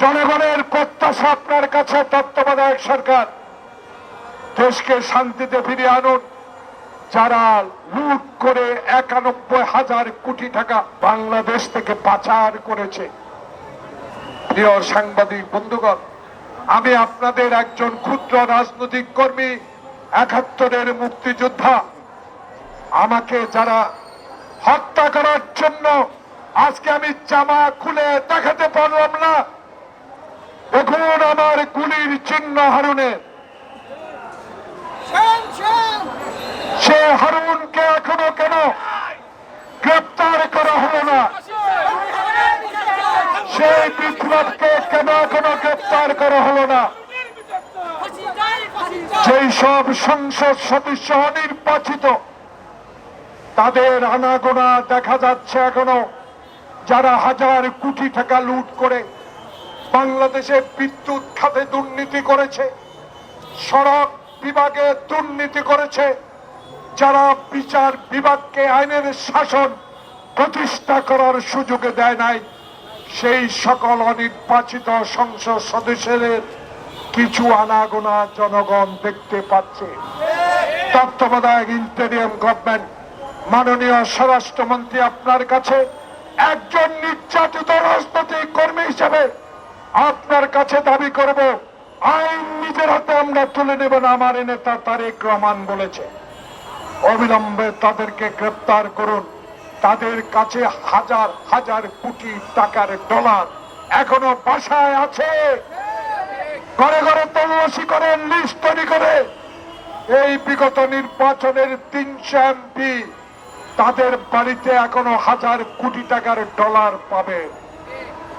জনগণের প্রত্যাশা আপনার কাছে তত্ত্বাবধায়ক সরকার দেশকে শান্তিতে ফিরিয়ে আনুন। যারা লুট করে ৯১,০০০ কোটি টাকা বাংলাদেশ থেকে পাচার করেছে। প্রিয় সাংবাদিক বন্ধুগণ, আমি আপনাদের একজন ক্ষুদ্র রাজনৈতিক কর্মী, ৭১-এর মুক্তিযোদ্ধা। আমাকে যারা হত্যা করার জন্য আজকে আমি জামা খুলে দেখাতে পারলাম না। দেখুন আমার গুলির চিহ্ন হারুনের। সে হারুনকে এখনো কেন গ্রেপ্তার করা হলো না? সেই বিপ্লবকে কেন এখনো গ্রেপ্তার করা হলো না? যেই সব সংসদ সদস্য নির্বাচিত তাদের আনাগোনা দেখা যাচ্ছে এখনো, যারা হাজার কোটি টাকা লুট করে বাংলাদেশে বিদ্যুৎ খাতে দুর্নীতি করেছে, সড়ক বিভাগে দুর্নীতি করেছে, যারা বিচার বিভাগকে আইনের শাসন প্রতিষ্ঠা করার সুযোগ দেয় নাই, সেই সকল অনির্বাচিত সংসদ সদস্যদের কিছু আনাগোনা জনগণ দেখতে পাচ্ছে। তত্ত্বাবধায়ক ইন্টারিম গভর্নমেন্ট, মাননীয় স্বরাষ্ট্রমন্ত্রী, আপনার কাছে একজন নির্যাতিত রাজনৈতিক কর্মী হিসেবে আপনার কাছে দাবি করব, আইন নিজের হাতে আমরা তুলে নেব না। আমার নেতা তারেক রহমান বলেছে, অবিলম্বে তাদেরকে গ্রেপ্তার করুন। তাদের কাছে হাজার হাজার কোটি টাকার ডলার এখনো বাসায় আছে। ঘরে ঘরে তল্লাশি করে, লিস্ট তৈরি করে এই বিগত নির্বাচনের ৩০০ এমপি, তাদের বাড়িতে এখনো হাজার কোটি টাকার ডলার পাবে।